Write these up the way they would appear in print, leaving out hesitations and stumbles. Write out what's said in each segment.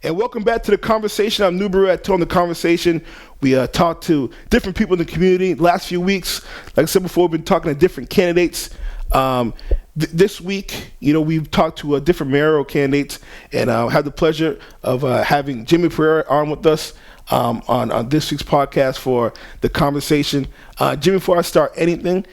And welcome back to the conversation. I'm Newberry at On the Conversation. We talked to different people in the community last few weeks. Like I said before, we've been talking to different candidates. This week, we've talked to different mayoral candidates, and had the pleasure of having Jimmy Pereira on with us on this week's podcast for the conversation. Jimmy, before I start anything,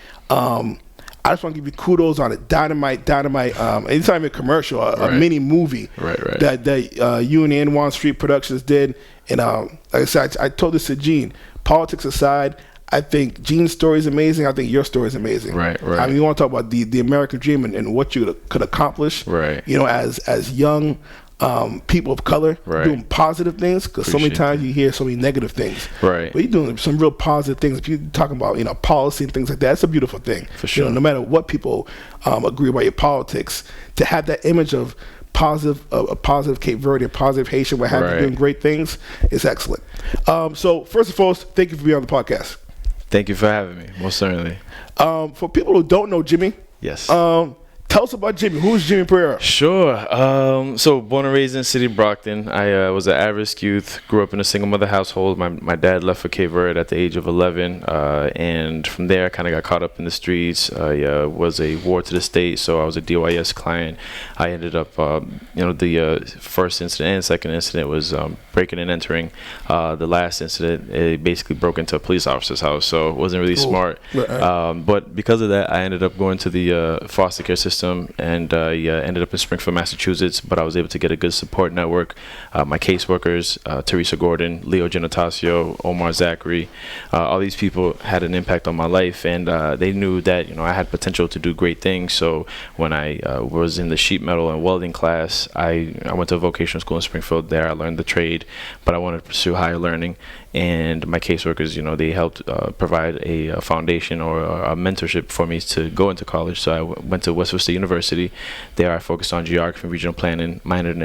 I just want to give you kudos on a dynamite. Anytime a commercial, a mini movie that you and the N1 Street Productions did. And like I said, I told this to Gene. Politics aside, I think Gene's story is amazing. I think your story is amazing. Right. I mean, you want to talk about the American dream and what you could accomplish. Right. As young people of color doing positive things, because so many times you hear so many negative things. Right. But you're doing some real positive things. If you're talking about policy and things like that, it's a beautiful thing. For sure. No matter what people agree about your politics, to have that image of a positive Cape Verde, a positive Haitian, what have you, doing great things is excellent. So first and foremost, thank you for being on the podcast. Thank you for having me. Most certainly. For people who don't know Jimmy, yes. Tell us about Jimmy. Who's Jimmy Pereira? Sure. So born and raised in the city of Brockton. I was an at-risk youth, grew up in a single mother household. My dad left for Cape Verde at the age of 11. And from there, I kind of got caught up in the streets. I was a ward to the state, so I was a DYS client. I ended up, the first incident and second incident was breaking and entering. The last incident, it basically broke into a police officer's house, so it wasn't really smart. But because of that, I ended up going to the foster care system. And ended up in Springfield, Massachusetts, but I was able to get a good support network. My caseworkers, Teresa Gordon, Leo Genotasio, Omar Zachary, all these people had an impact on my life, and they knew that I had potential to do great things. So when I was in the sheet metal and welding class, I went to a vocational school in Springfield. There I learned the trade, but I wanted to pursue higher learning. And my caseworkers, they helped provide a foundation or a mentorship for me to go into college. So I went to Westwood State University. There I focused on geography and regional planning, minored in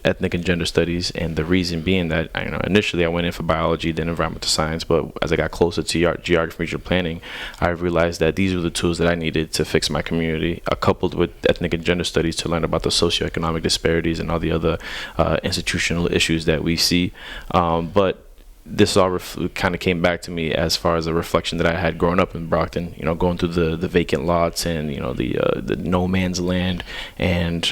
ethnic and gender studies. And the reason being that, initially I went in for biology, then environmental science. But as I got closer to geography and regional planning, I realized that these were the tools that I needed to fix my community, coupled with ethnic and gender studies to learn about the socioeconomic disparities and all the other institutional issues that we see. But this all kind of came back to me as far as a reflection that I had growing up in Brockton, going through the vacant lots and, the no man's land, and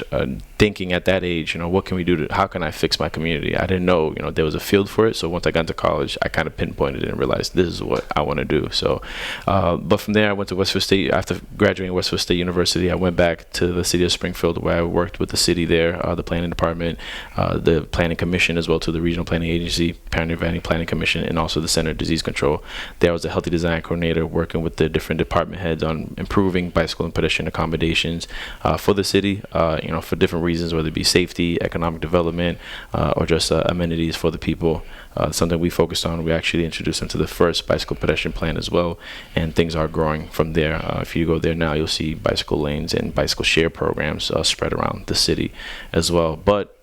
thinking at that age, what can we do how can I fix my community? I didn't know, there was a field for it. So once I got into college, I kind of pinpointed it and realized this is what I want to do. So, but from there I went to Westwood State. After graduating Westwood State University, I went back to the city of Springfield, where I worked with the city there, the planning department, the planning commission, as well to the regional planning agency, Parent Advantage Planning Commission, and also the Center of Disease Control. There I was a healthy design coordinator working with the different department heads on improving bicycle and pedestrian accommodations for the city, for different reasons, whether it be safety, economic development, or just amenities for the people. Something we focused on. We actually introduced them to the first bicycle pedestrian plan as well, and things are growing from there. If you go there now, you'll see bicycle lanes and bicycle share programs spread around the city as well. But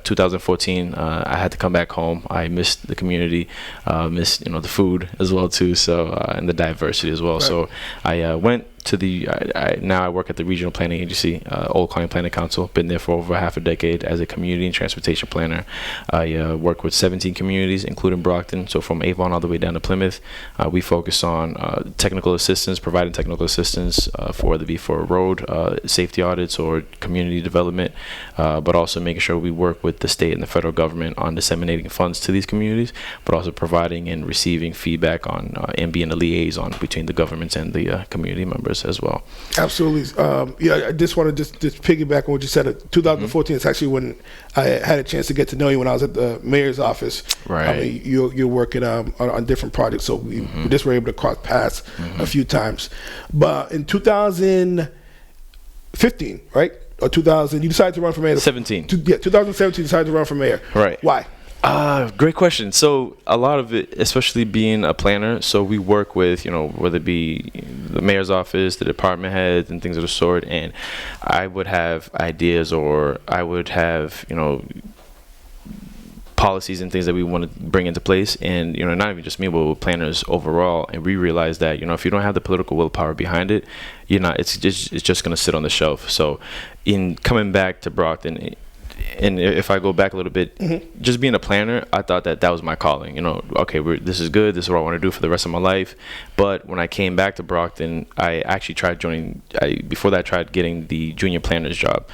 2014, I had to come back home. I missed the community, missed the food as well too. So and the diversity as well. Right. So I went to now I work at the regional planning agency, Old Colony Planning Council. Been there for over half a decade as a community and transportation planner. I work with 17 communities, including Brockton. So from Avon all the way down to Plymouth, we focus on technical assistance, providing technical assistance for whether it be for road safety audits or community development, but also making sure we work with the state and the federal government on disseminating funds to these communities, but also providing and receiving feedback on and being a liaison between the governments and the community members as well. Absolutely. I just want to just piggyback on what you said. 2014 is actually when I had a chance to get to know you when I was at the mayor's office. Right. I mean, you're working on different projects, so we just were able to cross paths a few times. But in 2015, right? Or 2000, you decided to run for mayor. 2017, you decided to run for mayor. Right. Why? Great question. So a lot of it, especially being a planner, so we work with, whether it be the mayor's office, the department heads, and things of the sort. And I would have ideas, or I would have, policies and things that we want to bring into place, and not even just me, but with planners overall. And we realize that if you don't have the political willpower behind it, it's just going to sit on the shelf. So in coming back to Brockton, and if I go back a little bit, just being a planner, I thought that was my calling. You know, okay, this is good. This is what I want to do for the rest of my life. But when I came back to Brockton, I actually tried joining. Before that, I tried getting the junior planner's job.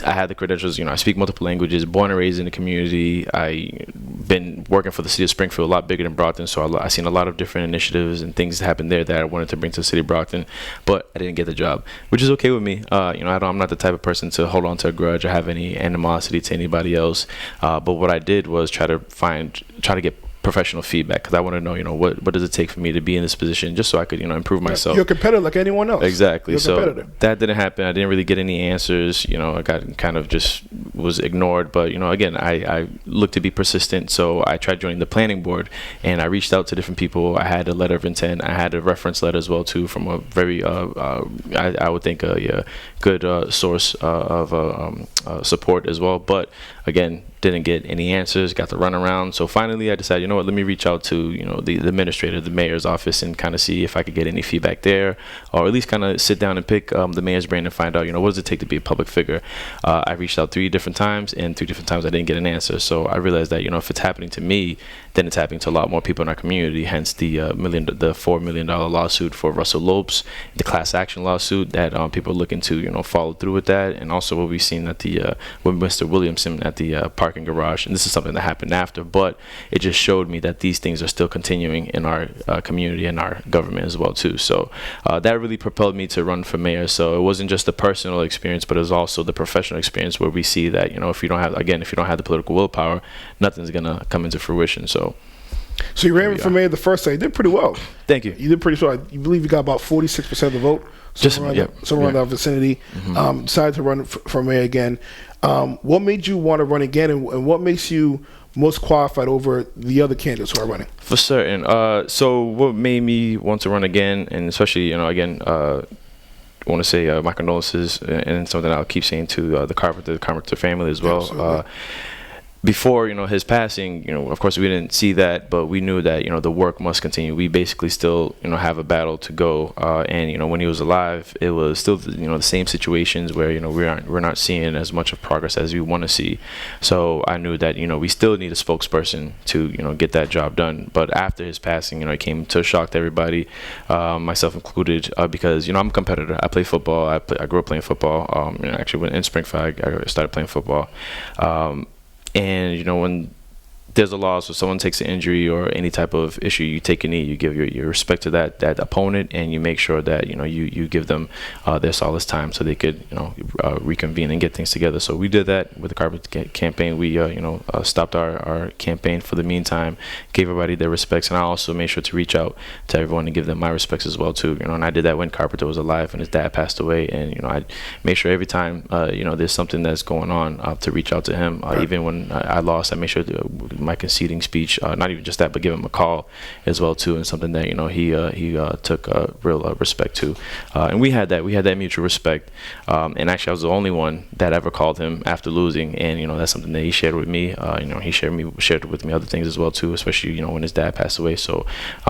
I had the credentials, you know, I speak multiple languages, born and raised in the community. I been working for the city of Springfield, a lot bigger than Brockton, so I seen a lot of different initiatives and things that happened there that I wanted to bring to the city of Brockton, but I didn't get the job, which is okay with me. You know, I'm not the type of person to hold on to a grudge or have any animosity to anybody else, but what I did was try to get professional feedback, because I want to know, you know, what does it take for me to be in this position, just so I could, you know, improve myself. You're a competitor like anyone else. Exactly. So that didn't happen. I didn't really get any answers. You know, I got kind of just was ignored. But, you know, again, I looked to be persistent. So I tried joining the planning board, and I reached out to different people. I had a letter of intent. I had a reference letter as well, too, from a very, I would think, a good source of support as well. But again, didn't get any answers, got the runaround. So finally I decided, you know what, let me reach out to, you know, the administrator, the mayor's office, and kind of see if I could get any feedback there, or at least kind of sit down and pick the mayor's brain and find out, you know, what does it take to be a public figure. I reached out 3 different times, and 3 different times I didn't get an answer. So I realized that, you know, if it's happening to me, then it's happening to a lot more people in our community, hence the $4 million lawsuit for Russell Lopes, the class action lawsuit that people are looking to, you know, follow through with that, and also what we've seen at the with Mr. Williamson at the parking garage. And this is something that happened after, but it just showed me that these things are still continuing in our community and our government as well too. So that really propelled me to run for mayor. So it wasn't just the personal experience, but it was also the professional experience, where we see that, you know, if you don't have the political willpower, nothing's gonna come into fruition. So you ran for mayor the first time. You did pretty well. Thank you. You did pretty well. You believe you got about 46% of the vote, somewhere around that vicinity. Decided to run for mayor again. What made you want to run again, and what makes you most qualified over the other candidates who are running? For certain. So what made me want to run again, and especially, you know, again, I want to say my condolences, and something I'll keep saying to the Carpenter family as well. Absolutely. Before, you know, his passing, you know, of course we didn't see that, but we knew that, you know, the work must continue. We basically still, you know, have a battle to go. And, you know, when he was alive, it was still, you know, the same situations where, you know, we're not seeing as much of progress as we want to see. So I knew that, you know, we still need a spokesperson to, you know, get that job done. But after his passing, you know, it came to a shock to everybody, myself included, because, you know, I'm a competitor. I play football. I grew up playing football. You know, actually, when in Springfield, I started playing football. And, you know, when there's a loss or someone takes an injury or any type of issue, you take a knee, you give your respect to that opponent, and you make sure that, you know, you give them their solace time so they could, you know, reconvene and get things together. So we did that with the Carpet campaign. We, you know, stopped our campaign for the meantime, gave everybody their respects, and I also made sure to reach out to everyone and give them my respects as well too. You know, and I did that when Carpenter was alive and his dad passed away, and, you know, I made sure every time, you know, there's something that's going on, to reach out to him. Even when I lost, I made sure to my conceding speech, not even just that, but give him a call as well too, and something that, you know, he took real respect to, and we had that mutual respect, and actually I was the only one that ever called him after losing, and, you know, that's something that he shared with me. You know, he shared with me other things as well too, especially, you know, when his dad passed away. So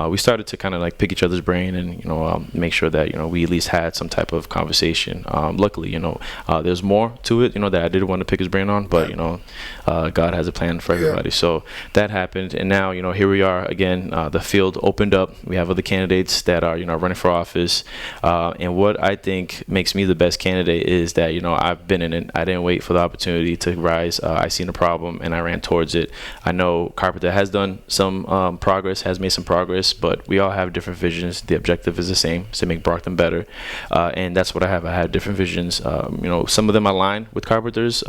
we started to kind of like pick each other's brain, and, you know, make sure that, you know, we at least had some type of conversation. Luckily, you know, there's more to it, you know, that I did want to pick his brain on, but, you know, God has a plan for everybody. So that happened, and now, you know, here we are again. The field opened up. We have other candidates that are, you know, running for office, and what I think makes me the best candidate is that, you know, I've been in it. I didn't wait for the opportunity to rise. I seen a problem and I ran towards it. I know Carpenter has done some progress, has made some progress, but we all have different visions. The objective is the same, is to make Brockton better, and that's what I have. I have different visions. You know, some of them align with Carpenter's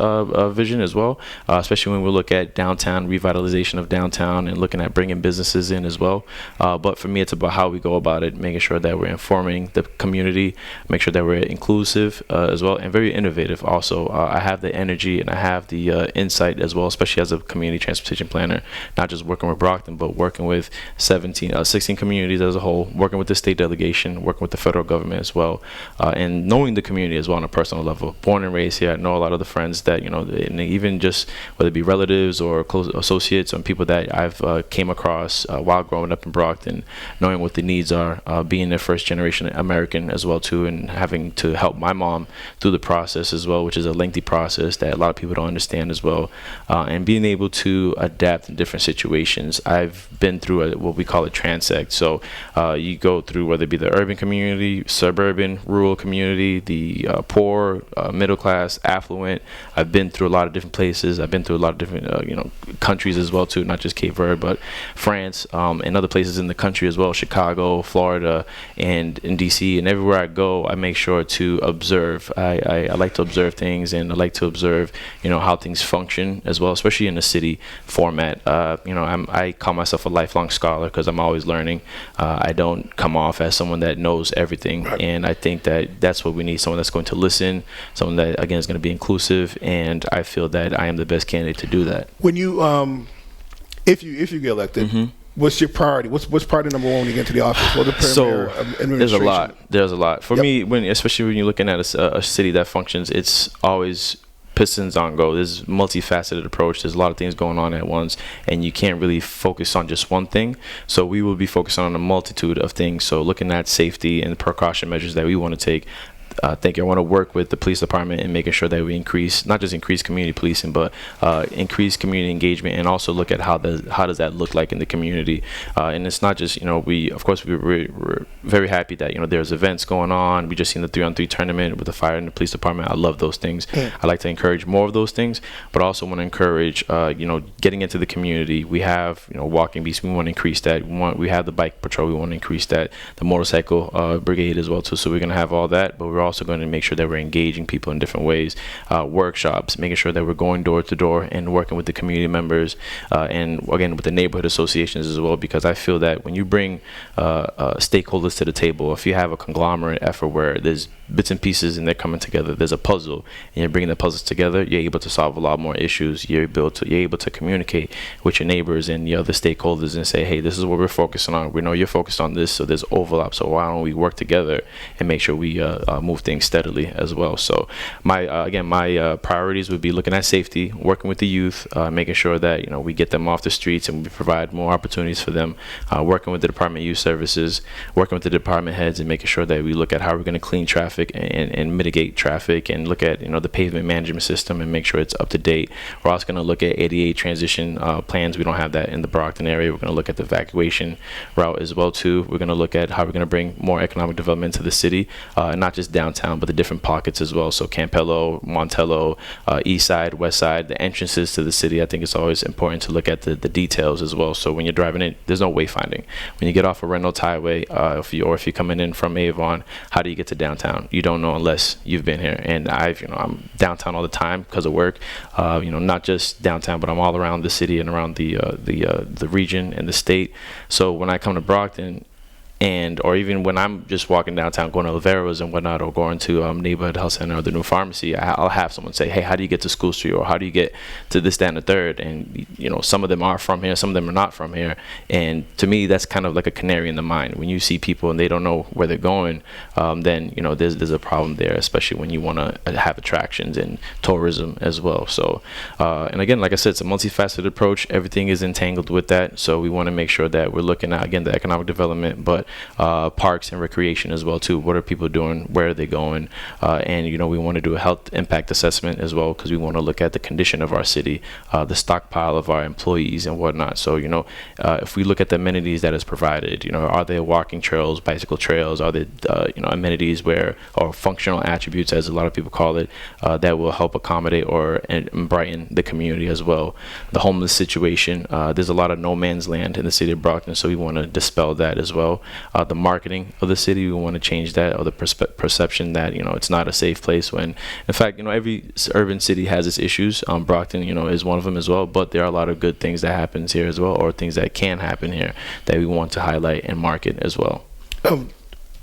vision as well, especially when we look at downtown revitalization of downtown and looking at bringing businesses in as well. But for me, it's about how we go about it, making sure that we're informing the community, make sure that we're inclusive as well, and very innovative also. I have the energy and I have the insight as well, especially as a community transportation planner, not just working with Brockton, but working with 16 communities as a whole, working with the state delegation, working with the federal government as well, and knowing the community as well on a personal level. Born and raised here, I know a lot of the friends that, you know, and even just whether it be relatives or close associates associates and people that I've came across while growing up in Brockton, knowing what the needs are, being a first generation American as well too, and having to help my mom through the process as well, which is a lengthy process that a lot of people don't understand as well, and being able to adapt in different situations. I've been through what we call a transect. So you go through whether it be the urban community, suburban, rural community, the poor, middle class, affluent. I've been through a lot of different places. I've been through a lot of different countries as well too, not just Cape Verde, but France, and other places in the country as well, Chicago, Florida, and in DC. And everywhere I go, I make sure to observe. I like to observe things, and I like to observe how things function as well, especially in a city format. I call myself a lifelong scholar because I'm always learning. I don't come off as someone that knows everything, right. And I think that that's what we need, someone that's going to listen, someone that again is going to be inclusive, and I feel that I am the best candidate to do that. When you if you get elected, mm-hmm. What's your priority? What's priority number one when you get to the office? What the so there's a lot for me, especially when you're looking at a city that functions. It's always pistons on go. There's a multifaceted approach. There's a lot of things going on at once, and you can't really focus on just one thing. So we will be focusing on a multitude of things. So looking at safety and precaution measures that we want to take. I think I want to work with the police department and making sure that we not just increase community policing, but increase community engagement, and also look at how does that look like in the community. And it's not just we're very happy that there's events going on. We just seen the 3-on-3 tournament with the fire and the police department. I love those things. I like to encourage more of those things, but also want to encourage getting into the community. We have walking beats. We want to increase that. We have the bike patrol. We want to increase that. The motorcycle brigade as well too. So we're going to have all that, but we're also going to make sure that we're engaging people in different ways, workshops, making sure that we're going door to door and working with the community members, and again with the neighborhood associations as well, because I feel that when you bring stakeholders to the table, if you have a conglomerate effort where there's bits and pieces and they're coming together, there's a puzzle, and you're bringing the puzzles together, you're able to solve a lot more issues. You're able to communicate with your neighbors and the other stakeholders and say, hey, this is what we're focusing on. We know you're focused on this, so there's overlap, so why don't we work together and make sure we move things steadily as well. So my priorities would be looking at safety, working with the youth, making sure that we get them off the streets and we provide more opportunities for them, working with the Department of Youth Services, working with the department heads, and making sure that we look at how we're going to clean traffic and mitigate traffic, and look at the pavement management system and make sure it's up to date. We're also going to look at ADA transition plans. We don't have that in the Brockton area. We're going to look at the evacuation route as well too. We're going to look at how we're going to bring more economic development to the city, and not just downtown, but the different pockets as well. So Campello, Montello, East Side, West Side, the entrances to the city. I think it's always important to look at the details as well. So when you're driving in, there's no wayfinding. When you get off of Reynolds Highway, if you're coming in from Avon, how do you get to downtown? You don't know unless you've been here. And I'm downtown all the time because of work. Not just downtown, but I'm all around the city and around the region and the state. So when I come to Brockton, or even when I'm just walking downtown, going to Oliveros and whatnot, or going to neighborhood health center or the new pharmacy, I'll have someone say, hey, how do you get to School Street, or how do you get to this, that, and the third? And some of them are from here, some of them are not from here. And to me, that's kind of like a canary in the mine. When you see people and they don't know where they're going, then there's a problem there, especially when you want to have attractions and tourism as well. So and again, like I said, it's a multifaceted approach. Everything is entangled with that. So we want to make sure that we're looking at, again, the economic development, but parks and recreation as well too. What are people doing? Where are they going? And we want to do a health impact assessment as well, because we want to look at the condition of our city, the stockpile of our employees and whatnot. So if we look at the amenities that is provided, are there walking trails, bicycle trails? Are there amenities or functional attributes, as a lot of people call it, that will help accommodate and brighten the community as well? The homeless situation, there's a lot of no man's land in the city of Brockton, so we want to dispel that as well. The marketing of the city, we want to change that, or the perception that it's not a safe place, when in fact every urban city has its issues. Brockton is one of them as well, but there are a lot of good things that happens here as well, or things that can happen here that we want to highlight and market as well. A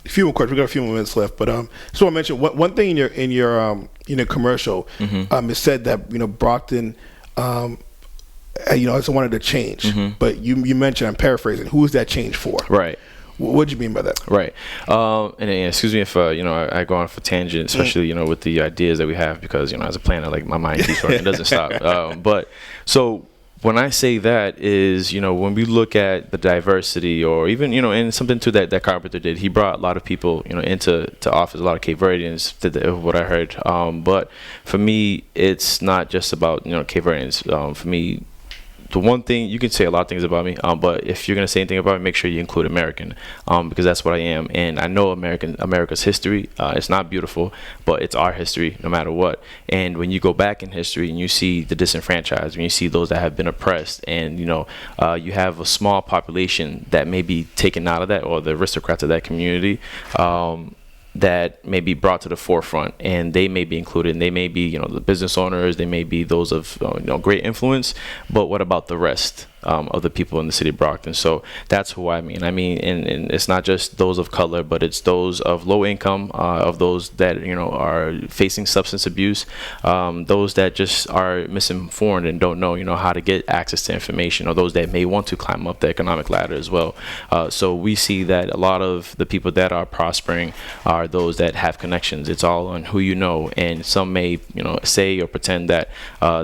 few more questions. We got a few more minutes left, but so I mentioned one thing in your commercial. Mm-hmm. It said that Brockton it's wanted to change, mm-hmm. but you mentioned, I'm paraphrasing, who is that change for? Right. What do you mean by that? Right. And excuse me if I go on for tangent, especially with the ideas that we have, because as a planner, like, my mind keeps working, it doesn't stop. But so When I say that is, when we look at the diversity, or even, and something too that Carpenter did, he brought a lot of people, into office, a lot of Cape Verdeans, what I heard. But for me, it's not just about, Cape Verdeans. For me, the one thing, you can say a lot of things about me, but if you're going to say anything about me, make sure you include American, because that's what I am. And I know America's history. It's not beautiful, but it's our history no matter what. And when you go back in history and you see the disenfranchised, when you see those that have been oppressed, and you have a small population that may be taken out of that, or the aristocrats of that community, that may be brought to the forefront, and they may be included, and they may be, the business owners, they may be those of, great influence, but what about the rest of the people in the city of Brockton? So that's who I mean. And it's not just those of color, but it's those of low income, of those that, are facing substance abuse, those that just are misinformed and don't know, how to get access to information, or those that may want to climb up the economic ladder as well. So we see that a lot of the people that are prospering are those that have connections. It's all on who you know, and some may, say or pretend that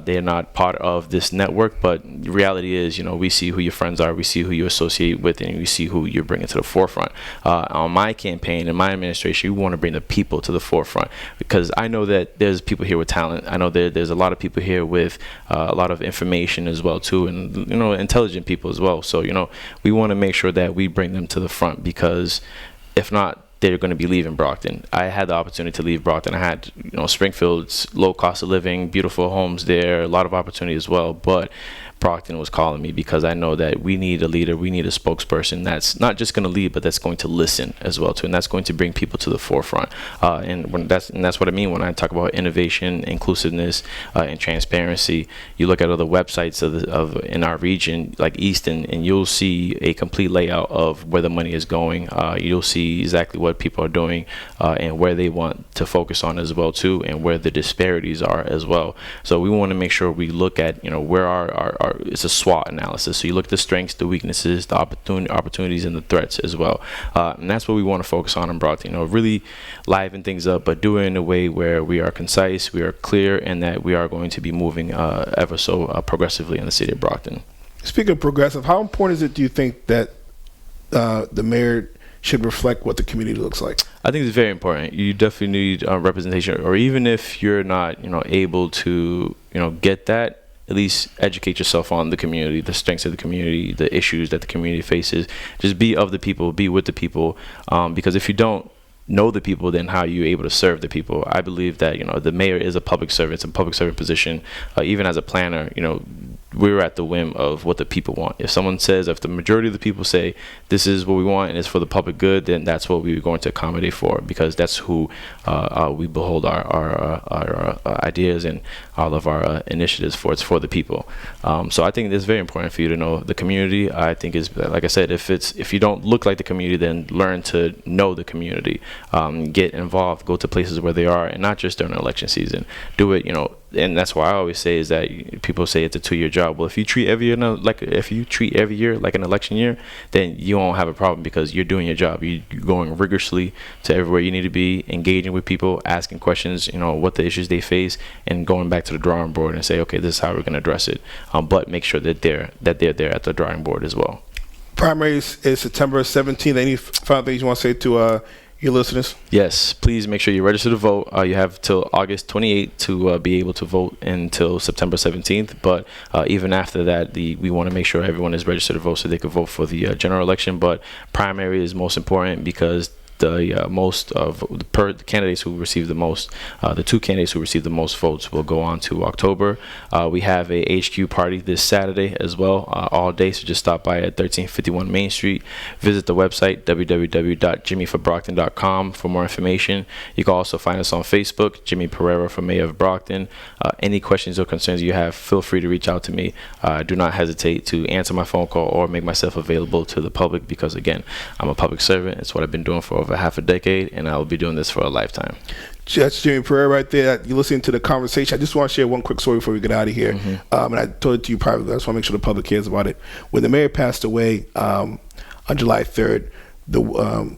they're not part of this network, but the reality is, we see who your friends are, we see who you associate with, and we see who you're bringing to the forefront. On my campaign, in my administration, we want to bring the people to the forefront, because I know that there's people here with talent. I know there's a lot of people here with a lot of information as well too, and intelligent people as well. So we want to make sure that we bring them to the front, because if not, they're going to be leaving Brockton. I had the opportunity to leave Brockton. I had, Springfield's low cost of living, beautiful homes there, a lot of opportunity as well. But Brockton was calling me, because I know that we need a leader, we need a spokesperson that's not just going to lead, but that's going to listen as well too, and that's going to bring people to the forefront. And that's what I mean when I talk about innovation, inclusiveness, and transparency. You look at other websites of in our region, like Easton, and you'll see a complete layout of where the money is going. You'll see exactly what people are doing, and where they want to focus on as well too, and where the disparities are as well. So we want to make sure we look at where our it's a SWOT analysis. So you look at the strengths, the weaknesses, the opportunities, and the threats as well. And that's what we want to focus on in Brockton. Really liven things up, but do it in a way where we are concise, we are clear, and that we are going to be moving ever so progressively in the city of Brockton. Speaking of progressive, how important is it, do you think, that the mayor should reflect what the community looks like? I think it's very important. You definitely need representation, or even if you're not, able to, get that, at least educate yourself on the community, the strengths of the community, the issues that the community faces. Just be of the people, be with the people, because if you don't know the people, then how are you able to serve the people? I believe that the mayor is a public servant. It's a public servant position. Even as a planner, we're at the whim of what the people want. If someone says, if the majority of the people say this is what we want and it's for the public good, then that's what we're going to accommodate for, because that's who we behold our ideas and all of our initiatives for. It's for the people. So I think it's very important for you to know the community. I think is, like I said, if you don't look like the community, then learn to know the community. Get involved, go to places where they are, and not just during election season. Do it, and that's why I always say is that people say it's a 2-year job. Well, if you treat every year like an election year, then you won't have a problem, because you're doing your job. You're going rigorously to everywhere you need to be, engaging with people, asking questions, what the issues they face, and going back to the drawing board and say, okay, this is how we're going to address it. But make sure that they're there at the drawing board as well. Primaries is September 17th. Any final things you want to say to your listeners? Yes, please make sure you register to vote. You have till August 28th to be able to vote until September 17th. But even after that, we want to make sure everyone is registered to vote so they can vote for the general election. But primary is most important, because the most of the candidates who receive the most, the two candidates who receive the most votes will go on to October. We have a HQ party this Saturday as well, all day. So just stop by at 1351 Main Street. Visit the website www.jimmyforbrockton.com for more information. You can also find us on Facebook, Jimmy Pereira for Mayor of Brockton. Any questions or concerns you have, feel free to reach out to me. Do not hesitate to answer my phone call or make myself available to the public, because again, I'm a public servant. It's what I've been doing for over half a decade, and I will be doing this for a lifetime. That's Jimmy Pereira right there. You're listening to the conversation. I just want to share one quick story before we get out of here. Mm-hmm. And I told it to you privately. I just want to make sure the public cares about it. When the mayor passed away on July 3rd, the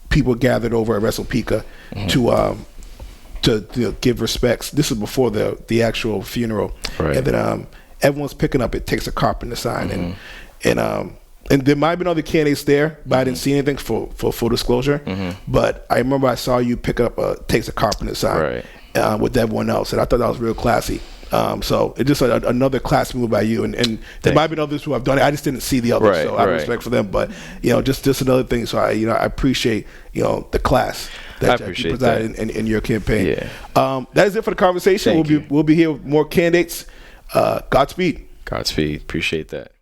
people gathered over at WrestlePika to give respects. This is before the actual funeral. Right. And then everyone's picking up "It Takes a Carpenter" sign, and there might have been other candidates there, but I didn't see anything for full disclosure. But I remember I saw you pick up a "Takes a Carpenter" sign with everyone else, and I thought that was real classy. So it's just another classy move by you, and there might have been others who have done it. I just didn't see the others, so I have respect for them. But just another thing. So I appreciate the class that you presided in your campaign. Yeah. That is it for the conversation. We'll be here with more candidates. Godspeed. Godspeed. Appreciate that.